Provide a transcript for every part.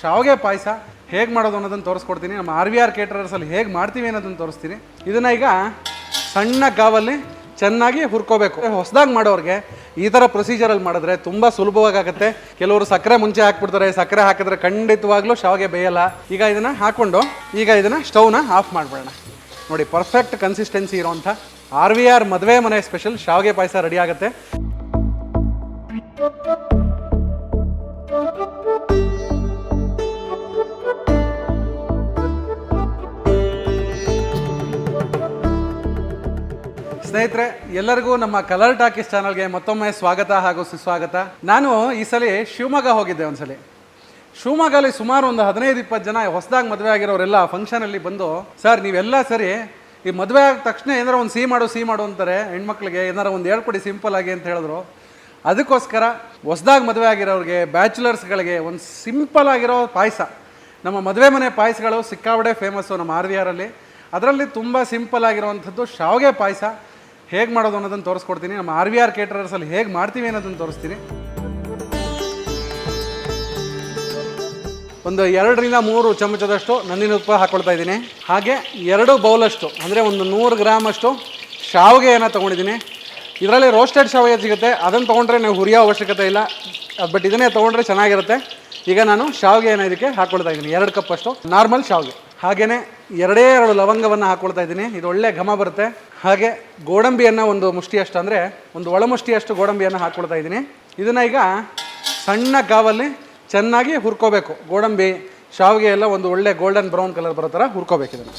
ಶಾವಿಗೆ ಪಾಯಸ ಹೇಗೆ ಮಾಡೋದು ಅನ್ನೋದನ್ನು ತೋರಿಸ್ಕೊಡ್ತೀನಿ. ನಮ್ಮ RVR ಕೇಟರರ್ಸಲ್ಲಿ ಹೇಗೆ ಮಾಡ್ತೀವಿ ಅನ್ನೋದನ್ನು ತೋರಿಸ್ತೀನಿ. ಇದನ್ನು ಈಗ ಸಣ್ಣ ಕಾವಲ್ಲಿ ಚೆನ್ನಾಗಿ ಹುರ್ಕೋಬೇಕು. ಹೊಸದಾಗಿ ಮಾಡೋರಿಗೆ ಈ ಥರ ಪ್ರೊಸೀಜರಲ್ಲಿ ಮಾಡಿದ್ರೆ ತುಂಬ ಸುಲಭವಾಗುತ್ತೆ. ಕೆಲವರು ಸಕ್ಕರೆ ಮುಂಚೆ ಹಾಕ್ಬಿಡ್ತಾರೆ, ಸಕ್ಕರೆ ಹಾಕಿದ್ರೆ ಖಂಡಿತವಾಗ್ಲೂ ಶಾವಿಗೆ ಬೇಯಲ್ಲ. ಈಗ ಇದನ್ನು ಹಾಕ್ಕೊಂಡು ಈಗ ಇದನ್ನು ಸ್ಟವ್ನ ಆಫ್ ಮಾಡಿಬಿಡೋಣ. ನೋಡಿ, ಪರ್ಫೆಕ್ಟ್ ಕನ್ಸಿಸ್ಟೆನ್ಸಿ ಇರೋವಂಥ RVR ಮದುವೆ ಮನೆ ಸ್ಪೆಷಲ್ ಶಾವಿಗೆ ಪಾಯಸ ರೆಡಿ ಆಗುತ್ತೆ. ಸ್ನೇಹಿತರೆ, ಎಲ್ಲರಿಗೂ ನಮ್ಮ ಕಲರ್ ಟಾಕೀಸ್ ಚಾನಲ್ಗೆ ಮತ್ತೊಮ್ಮೆ ಸ್ವಾಗತ ಹಾಗೂ ಸುಸ್ವಾಗತ. ನಾನು ಈ ಸಲ ಶಿವಮೊಗ್ಗ ಹೋಗಿದ್ದೆ. ಒಂದ್ಸಲಿ ಶಿವಮೊಗ್ಗಲ್ಲಿ ಸುಮಾರು ಒಂದು 15-20 ಜನ ಹೊಸದಾಗಿ ಮದುವೆ ಆಗಿರೋರೆಲ್ಲ ಫಂಕ್ಷನಲ್ಲಿ ಬಂದು, ಸರ್ ನೀವೆಲ್ಲ ಸರಿ ಈ ಮದುವೆ ಆದ ತಕ್ಷಣ ಏನಾರು ಒಂದು ಸಿಹಿ ಮಾಡು ಅಂತಾರೆ ಹೆಣ್ಮಕ್ಳಿಗೆ, ಏನಾರು ಒಂದು ಹೇಳ್ಕೊಡಿ ಸಿಂಪಲ್ ಆಗಿ ಅಂತ ಹೇಳಿದ್ರು. ಅದಕ್ಕೋಸ್ಕರ ಹೊಸದಾಗಿ ಮದುವೆ ಆಗಿರೋರಿಗೆ, ಬ್ಯಾಚುಲರ್ಸ್ಗಳಿಗೆ ಒಂದು ಸಿಂಪಲ್ ಆಗಿರೋ ಪಾಯಸ, ನಮ್ಮ ಮದುವೆ ಮನೆ ಪಾಯಸಗಳು ಸಿಕ್ಕಾಬಡೆ ಫೇಮಸ್ಸು ನಮ್ಮ RVRಲ್ಲಿ. ಅದರಲ್ಲಿ ತುಂಬ ಸಿಂಪಲ್ ಆಗಿರೋವಂಥದ್ದು ಶಾವಿಗೆ ಪಾಯಸ ಹೇಗೆ ಮಾಡೋದು ಅನ್ನೋದನ್ನು ತೋರಿಸ್ಕೊಡ್ತೀನಿ. ನಮ್ಮ RVR ಕೇಟರರ್ಸಲ್ಲಿ ಹೇಗೆ ಮಾಡ್ತೀವಿ ಅನ್ನೋದನ್ನು ತೋರಿಸ್ತೀನಿ. ಒಂದು 2-3 ಚಮಚದಷ್ಟು ನಂದಿನ ತುಪ್ಪ ಹಾಕ್ಕೊಳ್ತಾ ಇದ್ದೀನಿ. ಹಾಗೆ 2 ಬೌಲಷ್ಟು ಅಂದರೆ ಒಂದು 100 ಗ್ರಾಮಷ್ಟು ಶಾವಿಗೆಯನ್ನು ತೊಗೊಂಡಿದ್ದೀನಿ. ಇದರಲ್ಲಿ ರೋಸ್ಟೆಡ್ ಶಾವಿಗೆ ಸಿಗುತ್ತೆ, ಅದನ್ನು ತೊಗೊಂಡ್ರೆ ನೀವು ಹುರಿಯೋ ಅವಶ್ಯಕತೆ ಇಲ್ಲ. ಬಟ್ ಇದನ್ನೇ ತೊಗೊಂಡ್ರೆ ಚೆನ್ನಾಗಿರುತ್ತೆ. ಈಗ ನಾನು ಶಾವಿಗೆಯನ್ನು ಇದಕ್ಕೆ ಹಾಕ್ಕೊಳ್ತಾ ಇದ್ದೀನಿ. 2 ಕಪ್ಪಷ್ಟು ನಾರ್ಮಲ್ ಶಾವಿಗೆ. ಹಾಗೆಯೇ 2 ಲವಂಗವನ್ನು ಹಾಕ್ಕೊಳ್ತಾ ಇದ್ದೀನಿ. ಇದು ಒಳ್ಳೆ ಘಮ ಬರುತ್ತೆ. ಹಾಗೆ ಗೋಡಂಬಿಯನ್ನು ಒಂದು ಮುಷ್ಟಿಯಷ್ಟು, ಅಂದರೆ ಒಂದು ಒಳಮುಷ್ಟಿಯಷ್ಟು ಗೋಡಂಬಿಯನ್ನು ಹಾಕ್ಕೊಳ್ತಾ ಇದ್ದೀನಿ. ಇದನ್ನು ಈಗ ಸಣ್ಣ ಕಾವಲ್ಲಿ ಚೆನ್ನಾಗಿ ಹುರ್ಕೋಬೇಕು. ಗೋಡಂಬಿ ಶಾವಿಗೆ ಎಲ್ಲ ಒಂದು ಒಳ್ಳೆ ಗೋಲ್ಡನ್ ಬ್ರೌನ್ ಕಲರ್ ಬರೋ ಥರ ಹುರ್ಕೋಬೇಕು. ಇದನ್ನು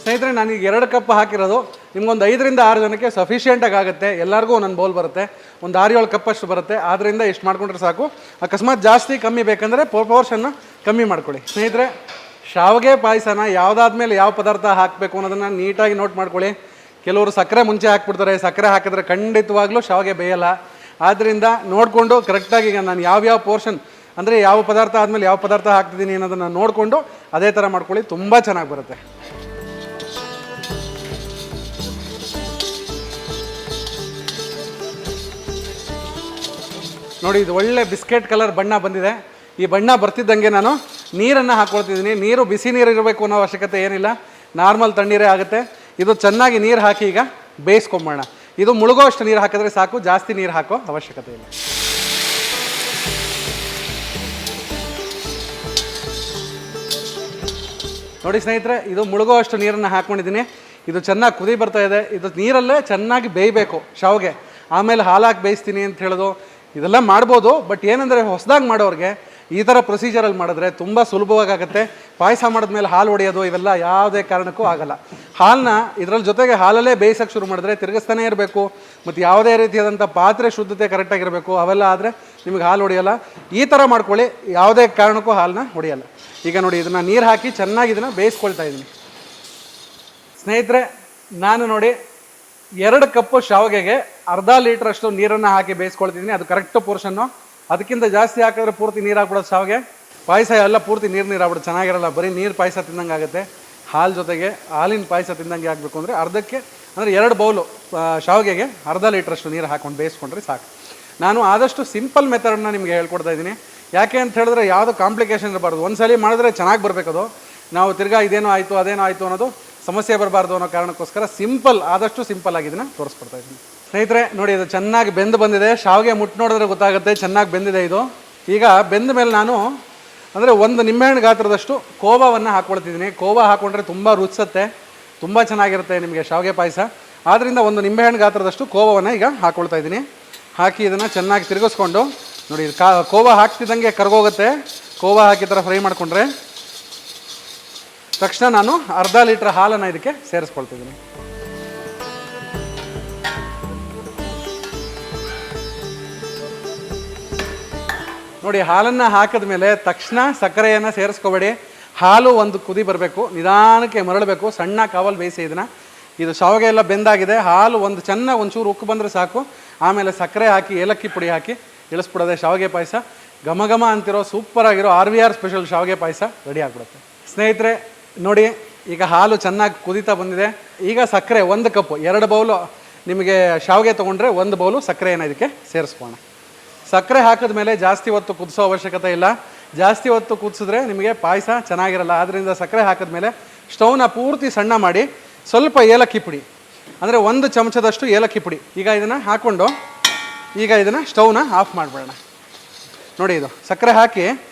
ಸ್ನೇಹಿತರೆ, ನಾನೀಗ 2 ಕಪ್ ಹಾಕಿರೋದು ನಿಮ್ಗೊಂದು 5-6 ಜನಕ್ಕೆ ಸಫಿಷಿಯೆಂಟಾಗಿ ಆಗುತ್ತೆ. ಎಲ್ಲರಿಗೂ ಒಂದೊಂದು ಬೌಲ್ ಬರುತ್ತೆ, ಒಂದು 6-7 ಕಪ್ಪಷ್ಟು ಬರುತ್ತೆ. ಆದ್ದರಿಂದ ಇಷ್ಟು ಮಾಡ್ಕೊಂಡ್ರೆ ಸಾಕು. ಅಕಸ್ಮಾತ್ ಜಾಸ್ತಿ ಕಮ್ಮಿ ಬೇಕಂದರೆ ಪೋರ್ಷನ್ನ ಕಮ್ಮಿ ಮಾಡ್ಕೊಳ್ಳಿ. ಸ್ನೇಹಿತರೆ, ಶಾವಿಗೆ ಪಾಯಸನ ಯಾವುದಾದ್ಮೇಲೆ ಯಾವ ಪದಾರ್ಥ ಹಾಕಬೇಕು ಅನ್ನೋದನ್ನು ನೀಟಾಗಿ ನೋಟ್ ಮಾಡ್ಕೊಳ್ಳಿ. ಕೆಲವರು ಸಕ್ಕರೆ ಮುಂಚೆ ಹಾಕ್ಬಿಡ್ತಾರೆ, ಸಕ್ಕರೆ ಹಾಕಿದ್ರೆ ಖಂಡಿತವಾಗ್ಲೂ ಶಾವಿಗೆ ಬೇಯಲ್ಲ. ಆದ್ದರಿಂದ ನೋಡಿಕೊಂಡು ಕರೆಕ್ಟಾಗಿ ಈಗ ನಾನು ಯಾವ್ಯಾವ ಪೋರ್ಷನ್, ಅಂದರೆ ಯಾವ ಪದಾರ್ಥ ಆದಮೇಲೆ ಯಾವ ಪದಾರ್ಥ ಹಾಕ್ತಿದ್ದೀನಿ ಅನ್ನೋದನ್ನು ನೋಡಿಕೊಂಡು ಅದೇ ಥರ ಮಾಡ್ಕೊಳ್ಳಿ. ತುಂಬ ಚೆನ್ನಾಗಿ ಬರುತ್ತೆ. ನೋಡಿ, ಇದು ಒಳ್ಳೆ ಬಿಸ್ಕೆಟ್ ಕಲರ್ ಬಣ್ಣ ಬಂದಿದೆ. ಈ ಬಣ್ಣ ಬರ್ತಿದ್ದಂಗೆ ನಾನು ನೀರನ್ನು ಹಾಕ್ಕೊಳ್ತಿದ್ದೀನಿ. ನೀರು ಬಿಸಿ ನೀರು ಇರಬೇಕು ಅನ್ನೋ ಅವಶ್ಯಕತೆ ಏನಿಲ್ಲ, ನಾರ್ಮಲ್ ತಣ್ಣೀರೇ ಆಗುತ್ತೆ. ಇದು ಚೆನ್ನಾಗಿ ನೀರು ಹಾಕಿ ಈಗ ಬೇಯಿಸ್ಕೊಂಬೋಣ. ಇದು ಮುಳುಗೋ ಅಷ್ಟು ನೀರು ಹಾಕಿದ್ರೆ ಸಾಕು, ಜಾಸ್ತಿ ನೀರು ಹಾಕೋ ಅವಶ್ಯಕತೆ ಇಲ್ಲ. ನೋಡಿ ಸ್ನೇಹಿತರೆ, ಇದು ಮುಳುಗೋ ಅಷ್ಟು ನೀರನ್ನು ಹಾಕ್ಕೊಂಡಿದ್ದೀನಿ. ಇದು ಚೆನ್ನಾಗಿ ಕುದಿ ಬರ್ತಾ ಇದೆ. ಇದು ನೀರಲ್ಲೇ ಚೆನ್ನಾಗಿ ಬೇಯಬೇಕು ಶಾವಿಗೆ. ಆಮೇಲೆ ಹಾಲು ಹಾಕಿ ಬೇಯಿಸ್ತೀನಿ ಅಂತ ಹೇಳೋದು ಇದೆಲ್ಲ ಮಾಡ್ಬೋದು. ಬಟ್ ಏನಂದರೆ ಹೊಸದಾಗಿ ಮಾಡೋರಿಗೆ ಈ ಥರ ಪ್ರೊಸೀಜರಲ್ಲಿ ಮಾಡಿದ್ರೆ ತುಂಬ ಸುಲಭವಾಗುತ್ತೆ. ಪಾಯಸ ಮಾಡಿದ್ಮೇಲೆ ಹಾಲು ಹೊಡೆಯೋದು ಇವೆಲ್ಲ ಯಾವುದೇ ಕಾರಣಕ್ಕೂ ಆಗಲ್ಲ. ಹಾಲನ್ನ ಇದರಲ್ಲಿ ಜೊತೆಗೆ ಹಾಲಲ್ಲೇ ಬೇಯಿಸೋಕ್ಕೆ ಶುರು ಮಾಡಿದ್ರೆ ತಿರುಗಿಸ್ತಾನೆ ಇರಬೇಕು. ಮತ್ತು ಯಾವುದೇ ರೀತಿಯಾದಂಥ ಪಾತ್ರೆ ಶುದ್ಧತೆ ಕರೆಕ್ಟಾಗಿರಬೇಕು. ಅವೆಲ್ಲ ಆದರೆ ನಿಮಗೆ ಹಾಲು ಹೊಡೆಯಲ್ಲ. ಈ ಥರ ಮಾಡ್ಕೊಳ್ಳಿ, ಯಾವುದೇ ಕಾರಣಕ್ಕೂ ಹಾಲನ್ನ ಹೊಡೆಯಲ್ಲ. ಈಗ ನೋಡಿ, ಇದನ್ನು ನೀರು ಹಾಕಿ ಚೆನ್ನಾಗಿ ಇದನ್ನು ಬೇಯಿಸ್ಕೊಳ್ತಾ ಇದ್ದೀನಿ. ಸ್ನೇಹಿತರೆ, ನಾನು ನೋಡಿ 2 ಕಪ್ಪು ಶಾವಿಗೆಗೆ ಅರ್ಧ ಲೀಟ್ರಷ್ಟು ನೀರನ್ನು ಹಾಕಿ ಬೇಯಿಸ್ಕೊಳ್ತಿದ್ದೀನಿ. ಅದು ಕರೆಕ್ಟ್ ಪೋರ್ಷನ್ನು. ಅದಕ್ಕಿಂತ ಜಾಸ್ತಿ ಹಾಕಿದ್ರೆ ಪೂರ್ತಿ ನೀರು ಹಾಕ್ಬಿಡೋದು ಶಾವಿಗೆ. ಪಾಯಸ ಎಲ್ಲ ಪೂರ್ತಿ ನೀರು ಆಗ್ಬಿಡೋದು ಚೆನ್ನಾಗಿರಲ್ಲ. ಬರೀ ನೀರು ಪಾಯಸ ತಿಂದಂಗೆ ಆಗುತ್ತೆ. ಹಾಲು ಜೊತೆಗೆ ಹಾಲಿನ ಪಾಯಸ ತಿಂದಂಗೆ ಆಗಬೇಕು ಅಂದರೆ ಅರ್ಧಕ್ಕೆ, ಅಂದರೆ 2 ಬೌಲು ಶಾವಿಗೆಗೆ ಅರ್ಧ ಲೀಟ್ರಷ್ಟು ನೀರು ಹಾಕ್ಕೊಂಡು ಬೇಯಿಸ್ಕೊಂಡ್ರೆ ಸಾಕು. ನಾನು ಆದಷ್ಟು ಸಿಂಪಲ್ ಮೆಥಡನ್ನ ನಿಮಗೆ ಹೇಳ್ಕೊಡ್ತಾ ಇದ್ದೀನಿ. ಯಾಕೆ ಅಂತ ಹೇಳಿದ್ರೆ ಯಾವುದೋ ಕಾಂಪ್ಲಿಕೇಶನ್ ಇರಬಾರ್ದು. ಒಂದ್ಸಲಿ ಮಾಡಿದ್ರೆ ಚೆನ್ನಾಗಿ ಬರಬೇಕದು. ನಾವು ತಿರ್ಗಾ ಇದೇನೋ ಆಯಿತು ಅದೇನೋ ಆಯಿತು ಅನ್ನೋದು ಸಮಸ್ಯೆ ಬರಬಾರ್ದು ಅನ್ನೋ ಕಾರಣಕ್ಕೋಸ್ಕರ ಆದಷ್ಟು ಸಿಂಪಲ್ ಆಗಿದ್ದನ್ನು ತೋರಿಸ್ಕೊಡ್ತಾ ಇದ್ದೀನಿ. ಸ್ನೇಹಿತರೆ ನೋಡಿ, ಇದು ಚೆನ್ನಾಗಿ ಬೆಂದು ಬಂದಿದೆ. ಶಾವಿಗೆ ಮುಟ್ಟು ನೋಡಿದ್ರೆ ಗೊತ್ತಾಗುತ್ತೆ ಚೆನ್ನಾಗಿ ಬೆಂದಿದೆ ಇದು. ಈಗ ಬೆಂದ ಮೇಲೆ ನಾನು ಅಂದರೆ 1 ನಿಂಬೆಹಣ್ಣು ಗಾತ್ರದಷ್ಟು ಕೋವಾವನ್ನು ಹಾಕ್ಕೊಳ್ತಿದ್ದೀನಿ. ಕೋವಾ ಹಾಕ್ಕೊಂಡ್ರೆ ತುಂಬ ರುಚಿಸುತ್ತೆ, ತುಂಬ ಚೆನ್ನಾಗಿರುತ್ತೆ ನಿಮಗೆ ಶಾವಿಗೆ ಪಾಯಸ. ಆದ್ದರಿಂದ 1 ನಿಂಬೆಹಣ್ಣು ಗಾತ್ರದಷ್ಟು ಕೋವಾವನ್ನು ಈಗ ಹಾಕ್ಕೊಳ್ತಾ ಇದ್ದೀನಿ. ಹಾಕಿ ಇದನ್ನು ಚೆನ್ನಾಗಿ ತಿರುಗಿಸ್ಕೊಂಡು ನೋಡಿ, ಕೋವಾ ಹಾಕ್ತಿದ್ದಂಗೆ ಕರ್ಗೋಗುತ್ತೆ. ಕೋವಾ ಹಾಕಿ ಥರ ಫ್ರೈ ಮಾಡಿಕೊಂಡ್ರೆ ತಕ್ಷಣ ನಾನು ಅರ್ಧ ಲೀಟ್ರ್ ಹಾಲನ್ನು ಇದಕ್ಕೆ ಸೇರಿಸ್ಕೊಳ್ತಿದ್ದೀನಿ. ನೋಡಿ, ಹಾಲನ್ನು ಹಾಕಿದ ಮೇಲೆ ತಕ್ಷಣ ಸಕ್ಕರೆಯನ್ನು ಸೇರಿಸ್ಕೋಬೇಡಿ. ಹಾಲು ಒಂದು ಕುದಿ ಬರಬೇಕು, ನಿಧಾನಕ್ಕೆ ಮರಳಬೇಕು. ಸಣ್ಣ ಕಾವಲ್ ಬೇಯಿಸಿ ಇದನ್ನು. ಇದು ಶಾವಿಗೆ ಎಲ್ಲ ಬೆಂದಾಗಿದೆ. ಹಾಲು ಒಂಚೂರು ಉಕ್ಕು ಬಂದರೆ ಸಾಕು. ಆಮೇಲೆ ಸಕ್ಕರೆ ಹಾಕಿ ಏಲಕ್ಕಿ ಪುಡಿ ಹಾಕಿ ಇಳಿಸ್ಬಿಡೋದೆ ಶಾವಿಗೆ ಪಾಯಸ. ಘಮ ಘಮ ಅಂತಿರೋ ಸೂಪರಾಗಿರೋ RVR ಸ್ಪೆಷಲ್ ಶಾವಿಗೆ ಪಾಯಸ ರೆಡಿ ಆಗಿಬಿಡುತ್ತೆ. ಸ್ನೇಹಿತರೆ ನೋಡಿ, ಈಗ ಹಾಲು ಚೆನ್ನಾಗಿ ಕುದೀತಾ ಬಂದಿದೆ. ಈಗ ಸಕ್ಕರೆ 1 ಕಪ್ಪು, 2 ಬೌಲು ನಿಮಗೆ ಶಾವಿಗೆ ತೊಗೊಂಡ್ರೆ 1 ಬೌಲು ಸಕ್ಕರೆಯನ್ನು ಇದಕ್ಕೆ ಸೇರಿಸ್ಕೋಣ. ಸಕ್ಕರೆ ಹಾಕಿದ ಮೇಲೆ ಜಾಸ್ತಿ ಹೊತ್ತು ಕುದಿಸೋ ಅವಶ್ಯಕತೆ ಇಲ್ಲ. ಜಾಸ್ತಿ ಹೊತ್ತು ಕುದಿಸಿದ್ರೆ ನಿಮಗೆ ಪಾಯಸ ಚೆನ್ನಾಗಿರಲ್ಲ. ಆದ್ದರಿಂದ ಸಕ್ಕರೆ ಹಾಕಿದ್ಮೇಲೆ ಸ್ಟವ್ನ ಪೂರ್ತಿ ಸಣ್ಣ ಮಾಡಿ ಸ್ವಲ್ಪ ಏಲಕ್ಕಿ ಪುಡಿ ಅಂದರೆ 1 ಚಮಚದಷ್ಟು ಏಲಕ್ಕಿ ಪುಡಿ ಈಗ ಇದನ್ನು ಹಾಕ್ಕೊಂಡು ಈಗ ಇದನ್ನು ಸ್ಟವ್ನ ಆಫ್ ಮಾಡಿಬಿಡೋಣ. ನೋಡಿ ಇದು ಸಕ್ಕರೆ ಹಾಕಿ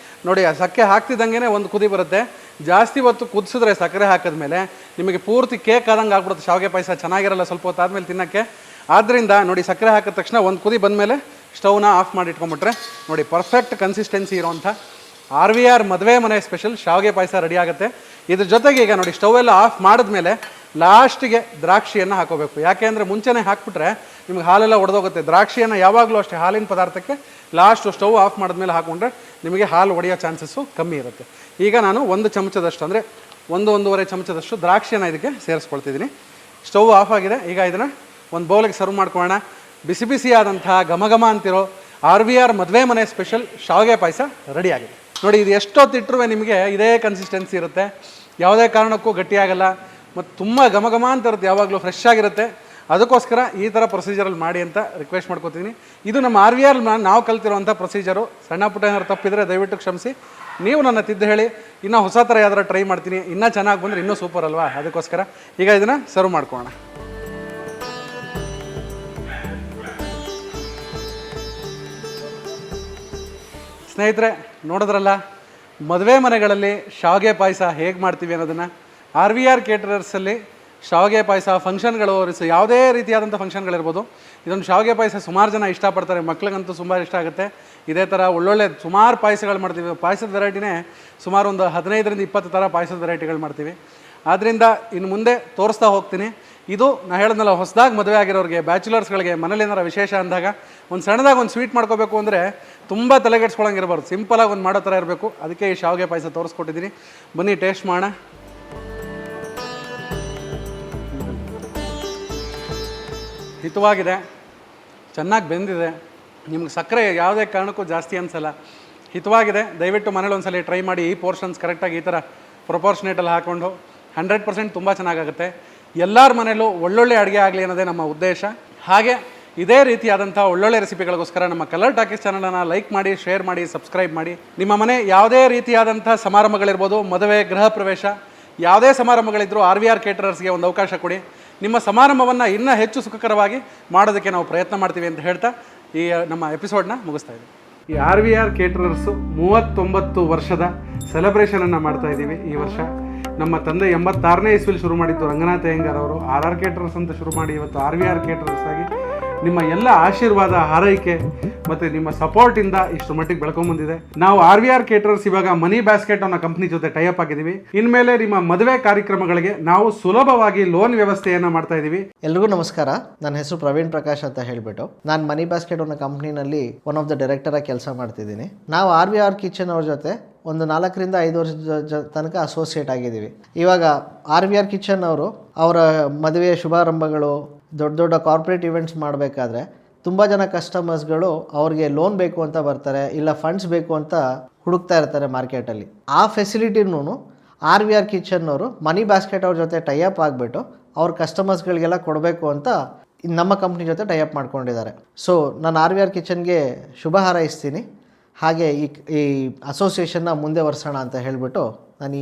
ನೋಡಿ, ಆ ಸಕ್ಕರೆ ಹಾಕ್ತಿದ್ದಂಗೆ ಒಂದು ಕುದಿ ಬರುತ್ತೆ. ಜಾಸ್ತಿ ಹೊತ್ತು ಕುದಿಸಿದ್ರೆ ಸಕ್ಕರೆ ಹಾಕಿದ್ಮೇಲೆ ನಿಮಗೆ ಪೂರ್ತಿ ಕೇಕ್ ಆದಂಗೆ ಆಗ್ಬಿಡುತ್ತೆ. ಶಾವಿಗೆ ಪಾಯಸ ಚೆನ್ನಾಗಿರಲ್ಲ ಸ್ವಲ್ಪ ಹೊತ್ತು ಆದಮೇಲೆ ತಿನ್ನೋಕ್ಕೆ. ಆದ್ದರಿಂದ ನೋಡಿ ಸಕ್ಕರೆ ಹಾಕಿದ ತಕ್ಷಣ ಒಂದು ಕುದಿ ಬಂದಮೇಲೆ ಸ್ಟವ್ನ ಆಫ್ ಮಾಡಿ ಇಟ್ಕೊಂಬಿಟ್ರೆ ನೋಡಿ ಪರ್ಫೆಕ್ಟ್ ಕನ್ಸಿಸ್ಟೆನ್ಸಿ ಇರೋವಂಥ RVR ಮದುವೆ ಮನೆ ಸ್ಪೆಷಲ್ ಶಾವಿಗೆ ಪಾಯಸ ರೆಡಿ ಆಗುತ್ತೆ. ಇದ್ರ ಜೊತೆಗೆ ಈಗ ನೋಡಿ ಸ್ಟವ್ ಎಲ್ಲ ಆಫ್ ಮಾಡಿದ್ಮೇಲೆ ಲಾಸ್ಟಿಗೆ ದ್ರಾಕ್ಷಿಯನ್ನು ಹಾಕೋಬೇಕು. ಯಾಕೆ ಅಂದರೆ ಮುಂಚೆನೇ ಹಾಕ್ಬಿಟ್ರೆ ನಿಮ್ಗೆ ಹಾಲೆಲ್ಲ ಒಡೆದೋಗುತ್ತೆ. ದ್ರಾಕ್ಷಿಯನ್ನು ಯಾವಾಗಲೂ ಅಷ್ಟೇ ಹಾಲಿನ ಪದಾರ್ಥಕ್ಕೆ ಲಾಸ್ಟು ಸ್ಟವ್ ಆಫ್ ಮಾಡಿದ್ಮೇಲೆ ಹಾಕ್ಕೊಂಡ್ರೆ ನಿಮಗೆ ಹಾಲು ಒಡೆಯೋ ಚಾನ್ಸಸ್ಸು ಕಮ್ಮಿ ಇರುತ್ತೆ. ಈಗ ನಾನು 1 ಚಮಚದಷ್ಟು ಅಂದರೆ 1-1.5 ಚಮಚದಷ್ಟು ದ್ರಾಕ್ಷಿಯನ್ನು ಇದಕ್ಕೆ ಸೇರಿಸ್ಕೊಳ್ತಿದ್ದೀನಿ. ಸ್ಟವ್ ಆಫ್ ಆಗಿದೆ. ಈಗ ಇದನ್ನು ಒಂದು ಬೌಲಿಗೆ ಸರ್ವ್ ಮಾಡ್ಕೊಳ್ಳೋಣ. ಬಿಸಿ ಬಿಸಿಯಾದಂತಹ ಘಮ ಅಂತಿರೋ RVR ಮದುವೆ ಮನೆ ಸ್ಪೆಷಲ್ ಶಾವಿಗೆ ಪಾಯಸ ರೆಡಿಯಾಗಿದೆ. ನೋಡಿ ಇದು ಎಷ್ಟೊತ್ತಿಟ್ಟರೂ ನಿಮಗೆ ಇದೇ ಕನ್ಸಿಸ್ಟೆನ್ಸಿ ಇರುತ್ತೆ, ಯಾವುದೇ ಕಾರಣಕ್ಕೂ ಗಟ್ಟಿಯಾಗಲ್ಲ ಮತ್ತು ತುಂಬ ಘಮ ಅಂತ ಇರುತ್ತೆ, ಯಾವಾಗಲೂ ಫ್ರೆಶ್ ಆಗಿರುತ್ತೆ. ಅದಕ್ಕೋಸ್ಕರ ಈ ಥರ ಪ್ರೊಸೀಜರಲ್ಲಿ ಮಾಡಿ ಅಂತ ರಿಕ್ವೆಸ್ಟ್ ಮಾಡ್ಕೋತೀನಿ. ಇದು ನಮ್ಮ RVR ನಾವು ಕಲ್ತಿರೋಂಥ ಪ್ರೊಸೀಜರು. ಸಣ್ಣ ಪುಟ್ಟ ಏನಾದ್ರು ತಪ್ಪಿದರೆ ದಯವಿಟ್ಟು ಕ್ಷಮಿಸಿ. ನೀವು ನನ್ನ ತಿದ್ದು ಹೇಳಿ, ಇನ್ನೂ ಹೊಸ ಥರ ಯಾವ್ದಾರು ಟ್ರೈ ಮಾಡ್ತೀನಿ. ಇನ್ನೂ ಚೆನ್ನಾಗಿ ಬಂದರೆ ಇನ್ನೂ ಸೂಪರ್ ಅಲ್ವಾ? ಅದಕ್ಕೋಸ್ಕರ ಈಗ ಇದನ್ನು ಸರ್ವ್ ಮಾಡ್ಕೊಳ್ಳೋಣ. ಸ್ನೇಹಿತರೆ ನೋಡಿದ್ರಲ್ಲ, ಮದುವೆ ಮನೆಗಳಲ್ಲಿ ಶಾವಿಗೆ ಪಾಯಸ ಹೇಗೆ ಮಾಡ್ತೀವಿ ಅನ್ನೋದನ್ನು. RVR ಕೇಟರರ್ಸಲ್ಲಿ ಶಾವಿಗೆ ಪಾಯಸ ಫಂಕ್ಷನ್ಗಳು, ಯಾವುದೇ ರೀತಿಯಾದಂಥ ಫಂಕ್ಷನ್ಗಳಿರ್ಬೋದು, ಇದೊಂದು ಶಾವಿಗೆ ಪಾಯಸ ಸುಮಾರು ಜನ ಇಷ್ಟಪಡ್ತಾರೆ. ಮಕ್ಳಿಗಂತೂ ತುಂಬ ಇಷ್ಟ ಆಗುತ್ತೆ. ಇದೇ ಥರ ಒಳ್ಳೊಳ್ಳೆ ಸುಮಾರು ಪಾಯಸಗಳು ಮಾಡ್ತೀವಿ. ಪಾಯಸದ ವೆರೈಟಿನೇ ಸುಮಾರು ಒಂದು 15-20 ಥರ ಪಾಯಸದ ವೆರೈಟಿಗಳು ಮಾಡ್ತೀವಿ. ಆದ್ದರಿಂದ ಇನ್ನು ಮುಂದೆ ತೋರಿಸ್ತಾ ಹೋಗ್ತೀನಿ. ಇದು ನಾನು ಹೇಳಿದ್ನಲ್ಲ, ಹೊಸದಾಗಿ ಮದುವೆ ಆಗಿರೋರಿಗೆ, ಬ್ಯಾಚುಲರ್ಸ್ಗಳಿಗೆ ಮನೇಲಿ ಏನಾರ ವಿಶೇಷ ಅಂದಾಗ ಒಂದು ಸಣ್ಣದಾಗಿ ಒಂದು ಸ್ವೀಟ್ ಮಾಡ್ಕೋಬೇಕು ಅಂದರೆ ತುಂಬ ತಲೆಗೆಡ್ಸ್ಕೊಳಂಗಿರಬಾರ್ದು, ಸಿಂಪಲಾಗಿ ಒಂದು ಮಾಡೋ ಥರ ಇರಬೇಕು. ಅದಕ್ಕೆ ಈ ಶಾವಿಗೆ ಪಾಯಸ ತೋರಿಸ್ಕೊಟ್ಟಿದ್ದೀನಿ. ಬನ್ನಿ ಟೇಸ್ಟ್ ಮಾಡೋಣ. ಹಿತವಾಗಿದೆ, ಚೆನ್ನಾಗಿ ಬೆಂದಿದೆ, ನಿಮ್ಗೆ ಸಕ್ಕರೆ ಯಾವುದೇ ಕಾರಣಕ್ಕೂ ಜಾಸ್ತಿ ಅನಿಸಲ್ಲ, ಹಿತವಾಗಿದೆ. ದಯವಿಟ್ಟು ಮನೇಲಿ ಒಂದ್ಸಲ ಟ್ರೈ ಮಾಡಿ. ಈ ಪೋರ್ಷನ್ಸ್ ಕರೆಕ್ಟಾಗಿ ಈ ಥರ ಪ್ರೊಪೋರ್ಷನೇಟಲ್ಲಿ ಹಾಕ್ಕೊಂಡು 100% ತುಂಬ ಚೆನ್ನಾಗಾಗುತ್ತೆ. ಎಲ್ಲರ ಮನೇಲೂ ಒಳ್ಳೊಳ್ಳೆ ಅಡುಗೆ ಆಗಲಿ ಅನ್ನೋದೇ ನಮ್ಮ ಉದ್ದೇಶ. ಹಾಗೆ ಇದೇ ರೀತಿಯಾದಂಥ ಒಳ್ಳೊಳ್ಳೆ ರೆಸಿಪಿಗಳಿಗೋಸ್ಕರ ನಮ್ಮ ಕಲರ್ ಟಾಕೀಸ್ ಚಾನಲನ್ನು ಲೈಕ್ ಮಾಡಿ, ಶೇರ್ ಮಾಡಿ, ಸಬ್ಸ್ಕ್ರೈಬ್ ಮಾಡಿ. ನಿಮ್ಮ ಮನೆ ಯಾವುದೇ ರೀತಿಯಾದಂಥ ಸಮಾರಂಭಗಳಿರ್ಬೋದು, ಮದುವೆ, ಗೃಹ ಪ್ರವೇಶ, ಯಾವುದೇ ಸಮಾರಂಭಗಳಿದ್ದರೂ RVR ಕೇಟರರ್ಸ್ಗೆ ಒಂದು ಅವಕಾಶ ಕೊಡಿ. ನಿಮ್ಮ ಸಮಾರಂಭವನ್ನು ಇನ್ನೂ ಹೆಚ್ಚು ಸುಖಕರವಾಗಿ ಮಾಡೋದಕ್ಕೆ ನಾವು ಪ್ರಯತ್ನ ಮಾಡ್ತೀವಿ ಅಂತ ಹೇಳ್ತಾ ಈ ನಮ್ಮ ಎಪಿಸೋಡ್ನ ಮುಗಿಸ್ತಾ ಇದ್ದೀವಿ. ಈ RVR ಕೇಟರರ್ಸು 39 ವರ್ಷದ ಸೆಲೆಬ್ರೇಷನನ್ನು ಮಾಡ್ತಾ ಇದ್ದೀವಿ ಈ ವರ್ಷ. ನಮ್ಮ ತಂದೆ 86ನೇ ಇಸ್ವಿಲಿ ಶುರು ಮಾಡಿದ್ದು ರಂಗನಾಥ ಅಯ್ಯಂಗಾರ್ ಅವರು. RR ಕೇಟರರ್ಸ್ ಅಂತ ಶುರು ಮಾಡಿ ಇವತ್ತು RVR ಕೇಟರರ್ಸ್ ಆಗಿ ನಿಮ್ಮ ಎಲ್ಲ ಆಶೀರ್ವಾದ, ಹಾರೈಕೆ ಮತ್ತು ನಿಮ್ಮ ಸಪೋರ್ಟಿಂದ ಇಷ್ಟು ಮಟ್ಟಿಗೆ ಬೆಳ್ಕೊಂಬಂದಿದೆ. ನಾವು RVR ಕೇಟರರ್ಸ್ ಇವಾಗ ಮನಿ ಬ್ಯಾಸ್ಕೆಟ್ ಅನ್ನೋ ಕಂಪ್ನಿ ಜೊತೆ ಟೈಅಪ್ ಆಗಿದ್ದೀವಿ. ಇನ್ಮೇಲೆ ನಿಮ್ಮ ಮದುವೆ ಕಾರ್ಯಕ್ರಮಗಳಿಗೆ ನಾವು ಸುಲಭವಾಗಿ ಲೋನ್ ವ್ಯವಸ್ಥೆಯನ್ನು ಮಾಡ್ತಾ ಇದ್ದೀವಿ. ಎಲ್ರಿಗೂ ನಮಸ್ಕಾರ. ನನ್ನ ಹೆಸರು ಪ್ರವೀಣ್ ಪ್ರಕಾಶ್ ಅಂತ ಹೇಳ್ಬಿಟ್ಟು ನಾನು ಮನಿ ಬ್ಯಾಸ್ಕೆಟ್ ಅನ್ನೋ ಕಂಪ್ನಿನಲ್ಲಿ ಒನ್ ಆಫ್ ದ ಡೈರೆಕ್ಟರ್ ಆಗಿ ಕೆಲಸ ಮಾಡ್ತಿದ್ದೀನಿ. ನಾವು RVR ಕಿಚನ್ ಅವ್ರ ಜೊತೆ ಒಂದು 4-5 ವರ್ಷದ ತನಕ ಅಸೋಸಿಯೇಟ್ ಆಗಿದ್ದೀವಿ. ಇವಾಗ RVR ಕಿಚನ್ ಅವರು ಅವರ ಮದುವೆಯ ಶುಭಾರಂಭಗಳು, ದೊಡ್ಡ ದೊಡ್ಡ ಕಾರ್ಪೊರೇಟ್ ಇವೆಂಟ್ಸ್ ಮಾಡಬೇಕಾದ್ರೆ ತುಂಬ ಜನ ಕಸ್ಟಮರ್ಸ್ಗಳು ಅವ್ರಿಗೆ ಲೋನ್ ಬೇಕು ಅಂತ ಬರ್ತಾರೆ, ಇಲ್ಲ ಫಂಡ್ಸ್ ಬೇಕು ಅಂತ ಹುಡುಕ್ತಾ ಇರ್ತಾರೆ ಮಾರ್ಕೆಟಲ್ಲಿ. ಆ ಫೆಸಿಲಿಟಿನೂ RVR ಕಿಚನ್ ಅವರು ಮನಿ ಬ್ಯಾಸ್ಕೆಟ್ ಅವ್ರ ಜೊತೆ ಟೈಅಪ್ ಆಗಿಬಿಟ್ಟು ಅವ್ರ ಕಸ್ಟಮರ್ಸ್ಗಳಿಗೆಲ್ಲ ಕೊಡಬೇಕು ಅಂತ ನಮ್ಮ ಕಂಪ್ನಿ ಜೊತೆ ಟೈಅಪ್ ಮಾಡ್ಕೊಂಡಿದ್ದಾರೆ. ಸೊ ನಾನು RVR ಕಿಚನ್ಗೆ ಶುಭ ಹಾರೈಸ್ತೀನಿ. ಹಾಗೆ ಈ ಅಸೋಸಿಯೇಷನ್ನ ಮುಂದೆ ವರ್ಷೋಣ ಅಂತ ಹೇಳಿಬಿಟ್ಟು ನಾನು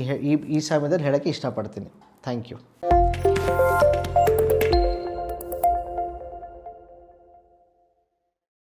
ಈ ಸಮಯದಲ್ಲಿ ಹೇಳೋಕ್ಕೆ ಇಷ್ಟಪಡ್ತೀನಿ. Thank you.